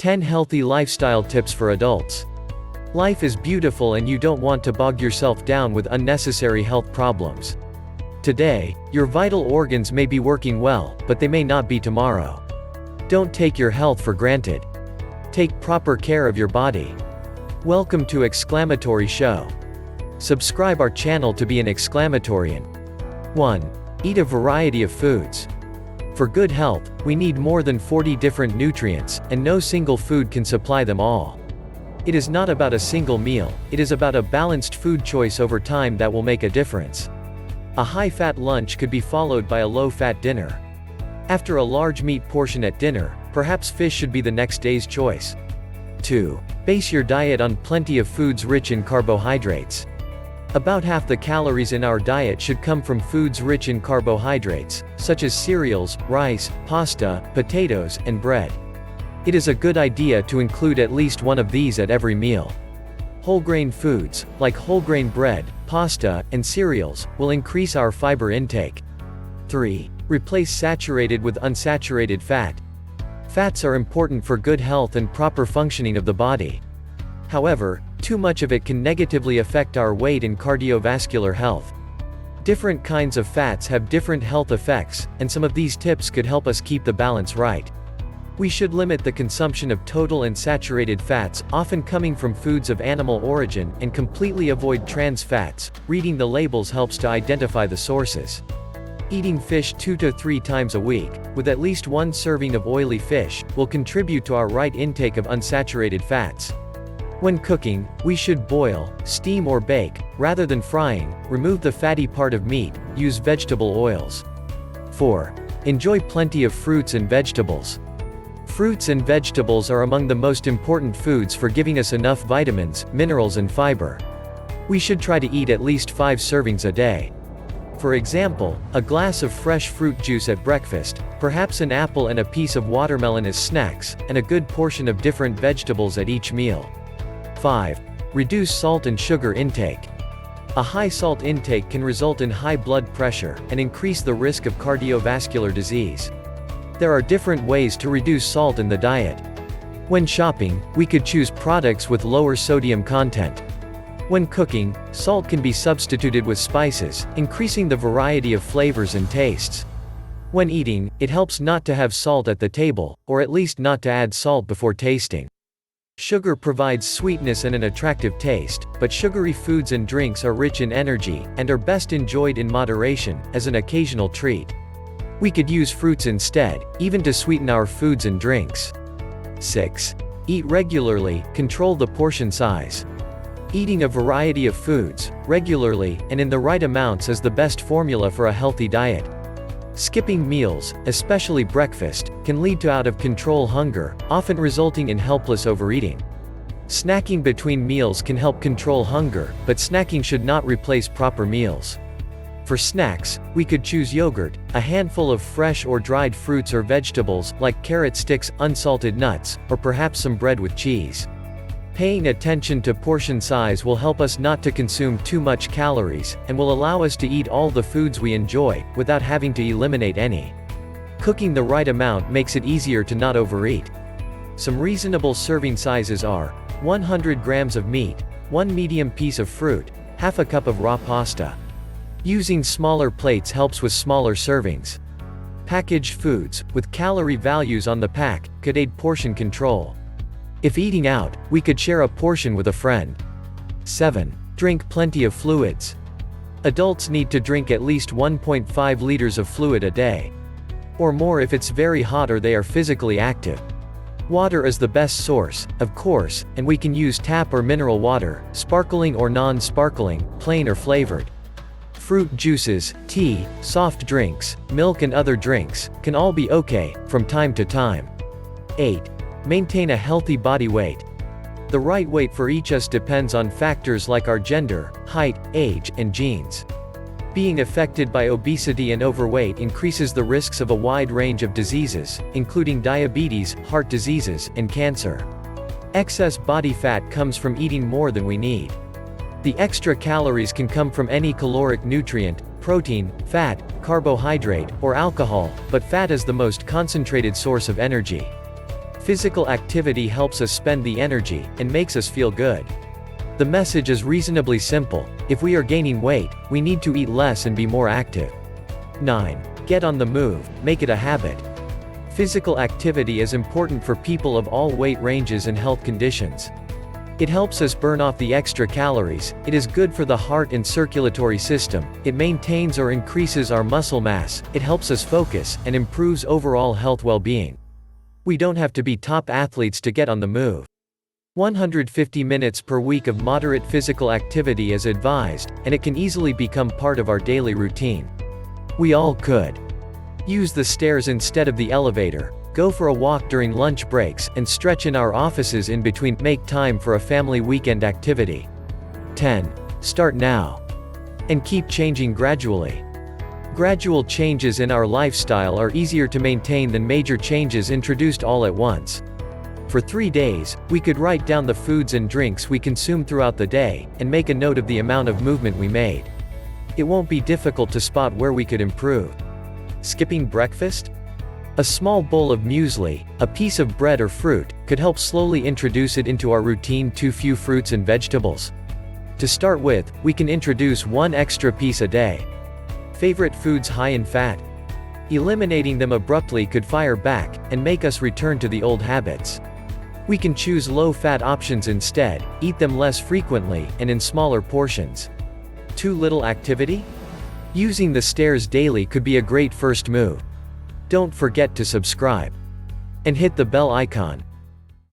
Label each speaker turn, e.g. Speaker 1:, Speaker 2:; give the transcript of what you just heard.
Speaker 1: 10 Healthy Lifestyle Tips for Adults. Life is beautiful and you don't want to bog yourself down with unnecessary health problems. Today, your vital organs may be working well, but they may not be tomorrow. Don't take your health for granted. Take proper care of your body. Welcome to Exclamatory Show. Subscribe our channel to be an exclamatorian. 1. Eat a variety of foods. For good health, we need more than 40 different nutrients, and no single food can supply them all. It is not about a single meal, it is about a balanced food choice over time that will make a difference. A high-fat lunch could be followed by a low-fat dinner. After a large meat portion at dinner, perhaps fish should be the next day's choice. 2. Base your diet on plenty of foods rich in carbohydrates. About half the calories in our diet should come from foods rich in carbohydrates, such as cereals, rice, pasta, potatoes, and bread. It is a good idea to include at least one of these at every meal. Whole grain foods, like whole grain bread, pasta, and cereals, will increase our fiber intake. 3. Replace saturated with unsaturated fat. Fats are important for good health and proper functioning of the body. However, too much of it can negatively affect our weight and cardiovascular health. Different kinds of fats have different health effects, and some of these tips could help us keep the balance right. We should limit the consumption of total and saturated fats, often coming from foods of animal origin, and completely avoid trans fats. Reading the labels helps to identify the sources. Eating fish 2 to 3 times a week, with at least 1 serving of oily fish, will contribute to our right intake of unsaturated fats. When cooking, we should boil, steam or bake, rather than frying. Remove the fatty part of meat, use vegetable oils. 4. Enjoy plenty of fruits and vegetables. Fruits and vegetables are among the most important foods for giving us enough vitamins, minerals and fiber. We should try to eat at least 5 servings a day. For example, a glass of fresh fruit juice at breakfast, perhaps an apple and a piece of watermelon as snacks, and a good portion of different vegetables at each meal. 5. Reduce salt and sugar intake. A high salt intake can result in high blood pressure, and increase the risk of cardiovascular disease. There are different ways to reduce salt in the diet. When shopping, we could choose products with lower sodium content. When cooking, salt can be substituted with spices, increasing the variety of flavors and tastes. When eating, it helps not to have salt at the table, or at least not to add salt before tasting. Sugar provides sweetness and an attractive taste, but sugary foods and drinks are rich in energy, and are best enjoyed in moderation, as an occasional treat. We could use fruits instead, even to sweeten our foods and drinks. 6. Eat regularly, control the portion size. Eating a variety of foods, regularly, and in the right amounts is the best formula for a healthy diet. Skipping meals, especially breakfast, can lead to out-of-control hunger, often resulting in helpless overeating. Snacking between meals can help control hunger, but snacking should not replace proper meals. For snacks, we could choose yogurt, a handful of fresh or dried fruits or vegetables, like carrot sticks, unsalted nuts, or perhaps some bread with cheese. Paying attention to portion size will help us not to consume too much calories, and will allow us to eat all the foods we enjoy, without having to eliminate any. Cooking the right amount makes it easier to not overeat. Some reasonable serving sizes are 100 grams of meat, 1 medium piece of fruit, half a cup of raw pasta. Using smaller plates helps with smaller servings. Packaged foods, with calorie values on the pack, could aid portion control. If eating out, we could share a portion with a friend. 7. Drink plenty of fluids. Adults need to drink at least 1.5 liters of fluid a day. Or more if it's very hot or they are physically active. Water is the best source, of course, and we can use tap or mineral water, sparkling or non-sparkling, plain or flavored. Fruit juices, tea, soft drinks, milk and other drinks, can all be okay, from time to time. 8. Maintain a healthy body weight. The right weight for each us depends on factors like our gender, height, age, and genes. Being affected by obesity and overweight increases the risks of a wide range of diseases, including diabetes, heart diseases, and cancer. Excess body fat comes from eating more than we need. The extra calories can come from any caloric nutrient, protein, fat, carbohydrate, or alcohol, but fat is the most concentrated source of energy. Physical activity helps us spend the energy, and makes us feel good. The message is reasonably simple: if we are gaining weight, we need to eat less and be more active. 9. Get on the move, make it a habit. Physical activity is important for people of all weight ranges and health conditions. It helps us burn off the extra calories, it is good for the heart and circulatory system, it maintains or increases our muscle mass, it helps us focus, and improves overall health well-being. We don't have to be top athletes to get on the move. 150 minutes per week of moderate physical activity is advised, and it can easily become part of our daily routine. We all could. Use the stairs instead of the elevator, go for a walk during lunch breaks, and stretch in our offices in between. Make time for a family weekend activity. 10. Start now. And keep changing gradually. Gradual changes in our lifestyle are easier to maintain than major changes introduced all at once. For 3 days, we could write down the foods and drinks we consume throughout the day, and make a note of the amount of movement we made. It won't be difficult to spot where we could improve. Skipping breakfast? A small bowl of muesli, a piece of bread or fruit, could help slowly introduce it into our routine. Too few fruits and vegetables? To start with, we can introduce 1 extra piece a day. Favorite foods high in fat? Eliminating them abruptly could fire back, and make us return to the old habits. We can choose low-fat options instead, eat them less frequently, and in smaller portions. Too little activity? Using the stairs daily could be a great first move. Don't forget to subscribe. And hit the bell icon.